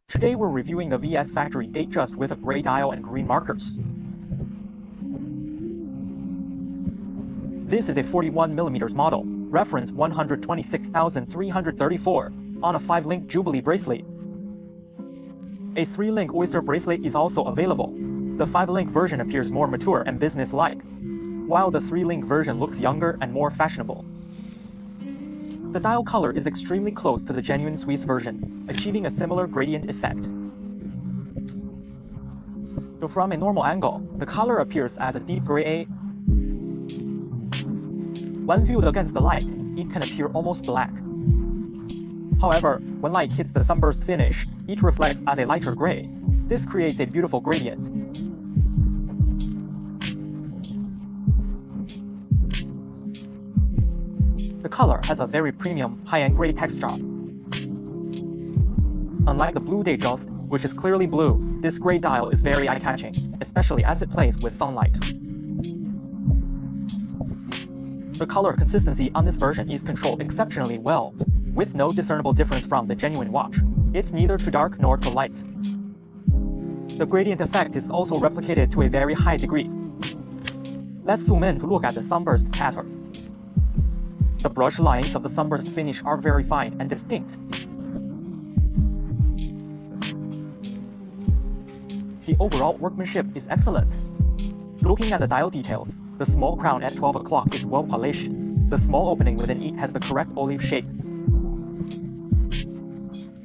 Today we're reviewing the VS factory date just with a gray dial and green markers. This is a 41mm model, reference 126,334, on a 5-link Jubilee bracelet. A 3-link oyster bracelet is also available. The 5-link version appears more mature and business-like, while the 3-link version looks younger and more fashionable. The dial color is extremely close to the genuine Swiss version, achieving a similar gradient effect. So from a normal angle, the color appears as a deep gray. When viewed against the light, it can appear almost black. However, when light hits the sunburst finish, it reflects as a lighter gray. This creates a beautiful gradient. The color has a very premium, high-end gray texture. Unlike the blue date just, which is clearly blue, this gray dial is very eye-catching, especially as it plays with sunlight. The color consistency on this version is controlled exceptionally well, with no discernible difference from the genuine watch. It's neither too dark nor too light. The gradient effect is also replicated to a very high degree. Let's zoom in to look at the sunburst pattern. The brush lines of the sunburst finish are very fine and distinct. The overall workmanship is excellent. Looking at the dial details, the small crown at 12 o'clock is well polished. The small opening within it has the correct olive shape.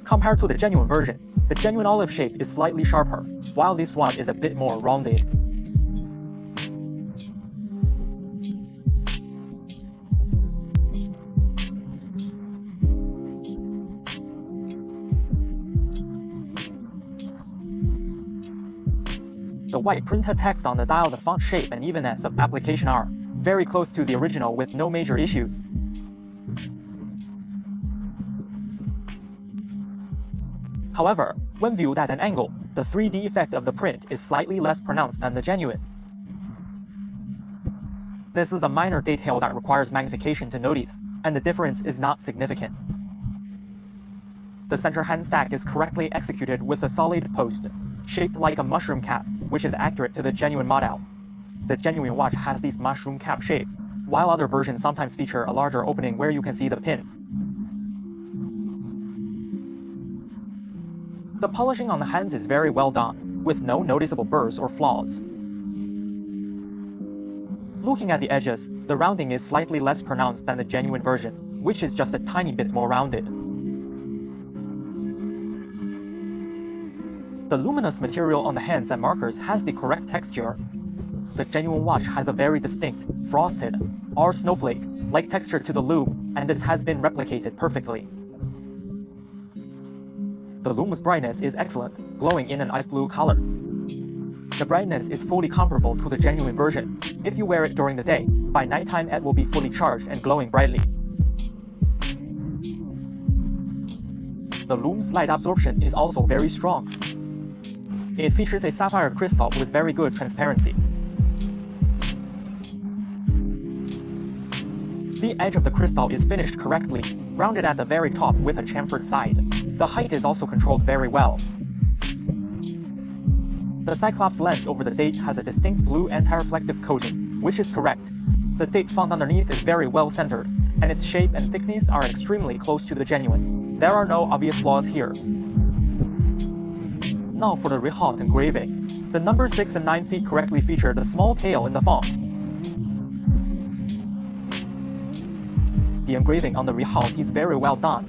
Compared to the genuine version, the genuine olive shape is slightly sharper, while this one is a bit more rounded. The white printed text on the dial, the font shape and evenness of application are very close to the original with no major issues. However, when viewed at an angle, the 3D effect of the print is slightly less pronounced than the genuine. This is a minor detail that requires magnification to notice, and the difference is not significant. The center hand stack is correctly executed with a solid post, shaped like a mushroom cap, which is accurate to the genuine model. The genuine watch has this mushroom cap shape, while other versions sometimes feature a larger opening where you can see the pin. The polishing on the hands is very well done, with no noticeable burrs or flaws. Looking at the edges, the rounding is slightly less pronounced than the genuine version, which is just a tiny bit more rounded. The luminous material on the hands and markers has the correct texture. The genuine watch has a very distinct, frosted, or snowflake-like texture to the lume, and this has been replicated perfectly. The lume's brightness is excellent, glowing in an ice blue color. The brightness is fully comparable to the genuine version. If you wear it during the day, by nighttime it will be fully charged and glowing brightly. The lume's light absorption is also very strong. It features a sapphire crystal with very good transparency. The edge of the crystal is finished correctly, rounded at the very top with a chamfered side. The height is also controlled very well. The Cyclops lens over the date has a distinct blue anti-reflective coating, which is correct. The date font underneath is very well centered, and its shape and thickness are extremely close to the genuine. There are no obvious flaws here. Now for the Rehaut engraving. The number 6 and 9 feet correctly feature the small tail in the font. The engraving on the Rehaut is very well done.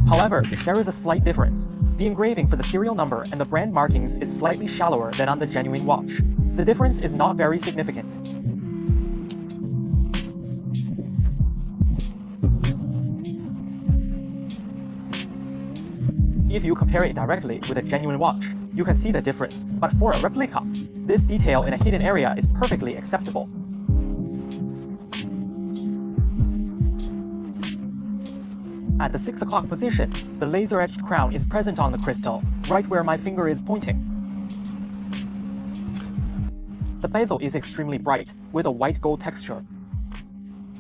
However, there is a slight difference. The engraving for the serial number and the brand markings is slightly shallower than on the genuine watch. The difference is not very significant. If you compare it directly with a genuine watch, you can see the difference, but for a replica, this detail in a hidden area is perfectly acceptable. At the 6 o'clock position, the laser-etched crown is present on the crystal, right where my finger is pointing. The bezel is extremely bright, with a white gold texture.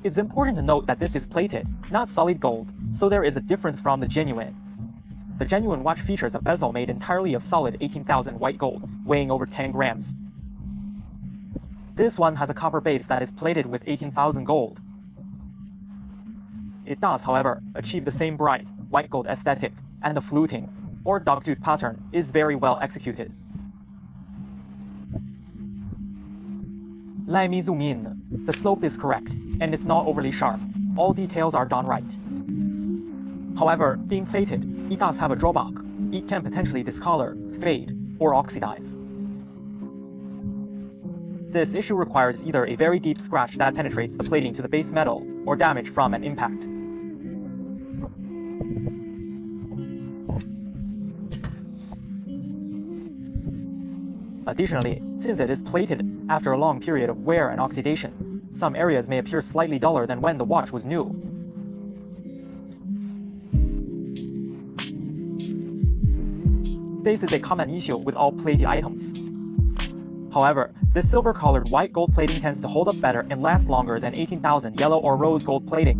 It's important to note that this is plated, not solid gold, so there is a difference from the genuine. The genuine watch features a bezel made entirely of solid 18,000 white gold, weighing over 10 grams. This one has a copper base that is plated with 18,000 gold. It does, however, achieve the same bright, white gold aesthetic, and the fluting, or dogtooth pattern, is very well executed. Let me zoom in. The slope is correct, and it's not overly sharp. All details are done right. However, being plated, it does have a drawback. It can potentially discolor, fade, or oxidize. This issue requires either a very deep scratch that penetrates the plating to the base metal, or damage from an impact. Additionally, since it is plated after a long period of wear and oxidation, some areas may appear slightly duller than when the watch was new. This is a common issue with all plated items. However, this silver-colored white gold plating tends to hold up better and last longer than 18,000 yellow or rose gold plating.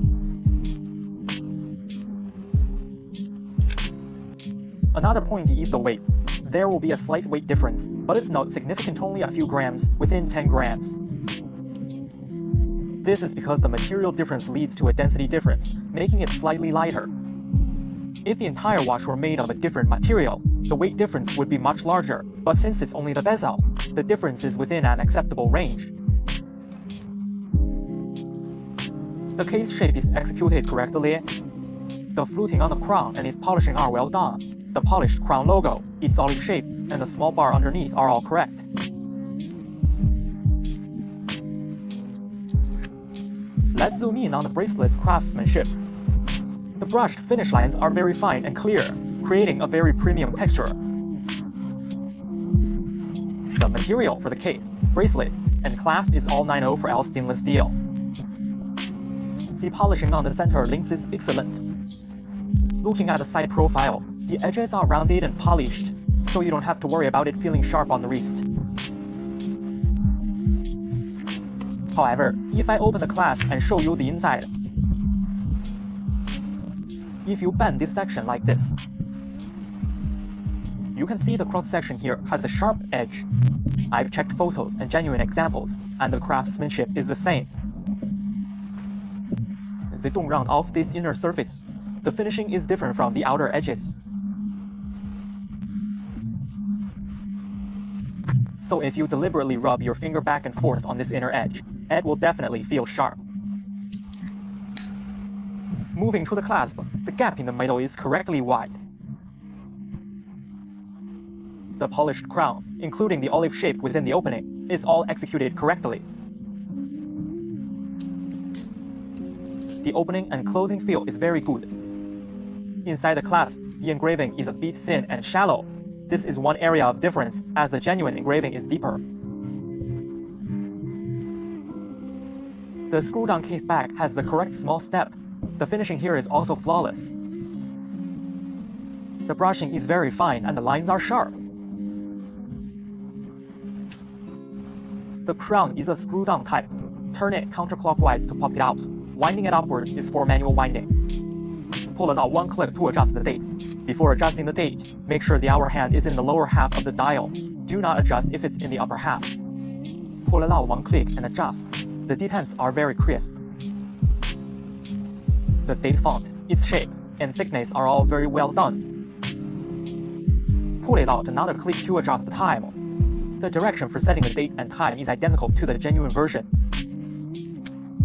Another point is the weight. There will be a slight weight difference, but it's not significant, only a few grams, within 10 grams. This is because the material difference leads to a density difference, making it slightly lighter. If the entire watch were made of a different material, the weight difference would be much larger, but since it's only the bezel, the difference is within an acceptable range. The case shape is executed correctly. The fluting on the crown and its polishing are well done. The polished crown logo, its olive shape, and the small bar underneath are all correct. Let's zoom in on the bracelet's craftsmanship. The brushed finish lines are very fine and clear, creating a very premium texture. The material for the case, bracelet, and clasp is all 904L stainless steel. The polishing on the center links is excellent. Looking at the side profile, the edges are rounded and polished, so you don't have to worry about it feeling sharp on the wrist. However, if I open the clasp and show you the inside, if you bend this section like this, you can see the cross-section here has a sharp edge. I've checked photos and genuine examples, and the craftsmanship is the same. They don't round off this inner surface. The finishing is different from the outer edges. So if you deliberately rub your finger back and forth on this inner edge, it will definitely feel sharp. Moving to the clasp, the gap in the middle is correctly wide. The polished crown, including the olive shape within the opening, is all executed correctly. The opening and closing feel is very good. Inside the clasp, the engraving is a bit thin and shallow. This is one area of difference, as the genuine engraving is deeper. The screw-down case back has the correct small step. The finishing here is also flawless. The brushing is very fine and the lines are sharp. The crown is a screw-down type. Turn it counterclockwise to pop it out. Winding it upwards is for manual winding. Pull it out one click to adjust the date. Before adjusting the date, make sure the hour hand is in the lower half of the dial. Do not adjust if it's in the upper half. Pull it out one click and adjust. The detents are very crisp. The date font, its shape, and thickness are all very well done. Pull it out another click to adjust the time. The direction for setting the date and time is identical to the genuine version.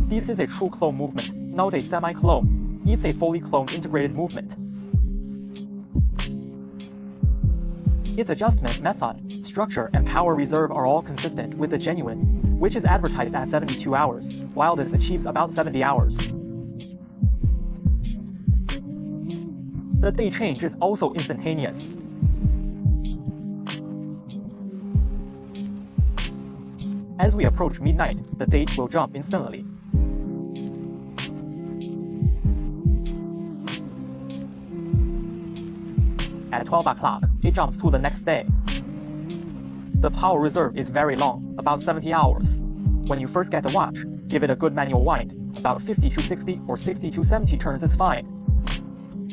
This is a true clone movement, not a semi-clone. It's a fully clone integrated movement. Its adjustment method, structure, and power reserve are all consistent with the genuine, which is advertised at 72 hours, while this achieves about 70 hours. The date change is also instantaneous. As we approach midnight, the date will jump instantly. At 12 o'clock, it jumps to the next day. The power reserve is very long, about 70 hours. When you first get the watch, give it a good manual wind. About 50 to 60 or 60 to 70 turns is fine.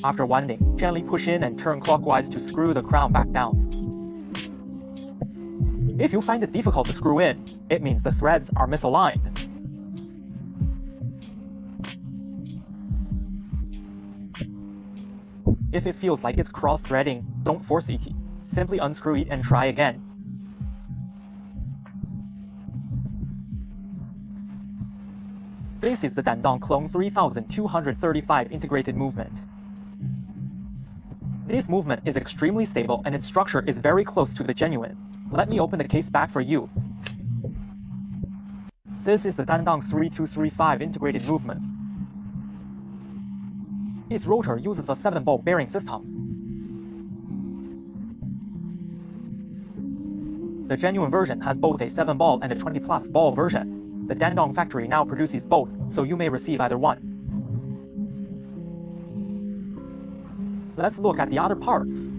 After winding, gently push in and turn clockwise to screw the crown back down. If you find it difficult to screw in, it means the threads are misaligned. If it feels like it's cross-threading, don't force it. Simply unscrew it and try again. This is the Dandong Clone 3235 integrated movement. This movement is extremely stable and its structure is very close to the genuine. Let me open the case back for you. This is the Dandong 3235 integrated movement. Its rotor uses a 7-ball bearing system. The genuine version has both a 7-ball and a 20-plus ball version. The Dandong factory now produces both, so you may receive either one. Let's look at the other parts.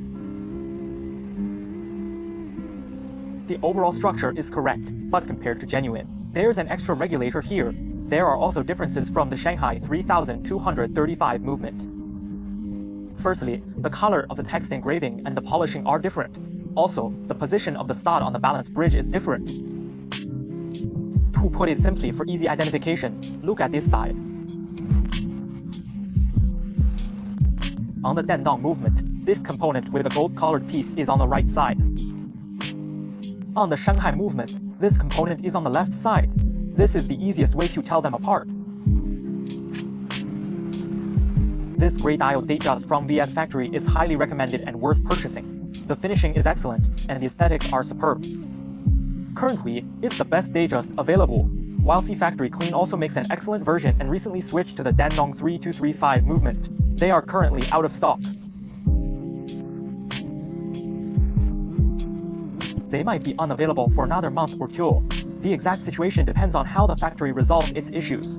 The overall structure is correct, but compared to genuine, there's an extra regulator here. There are also differences from the Shanghai 3235 movement. Firstly, the color of the text engraving and the polishing are different. Also, the position of the stud on the balance bridge is different. To put it simply for easy identification, look at this side. On the Dandong movement, this component with a gold-colored piece is on the right side. On the Shanghai movement, this component is on the left side. This is the easiest way to tell them apart. This gray dial Datejust from VS Factory is highly recommended and worth purchasing. The finishing is excellent, and the aesthetics are superb. Currently, it's the best Datejust available, while C Factory Clean also makes an excellent version and recently switched to the Dandong 3235 movement. They are currently out of stock. They might be unavailable for another month or two. The exact situation depends on how the factory resolves its issues.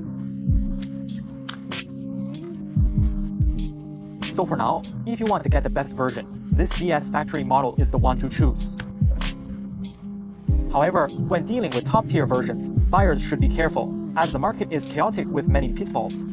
So for now, if you want to get the best version, this VS Factory model is the one to choose. However, when dealing with top-tier versions, buyers should be careful, as the market is chaotic with many pitfalls.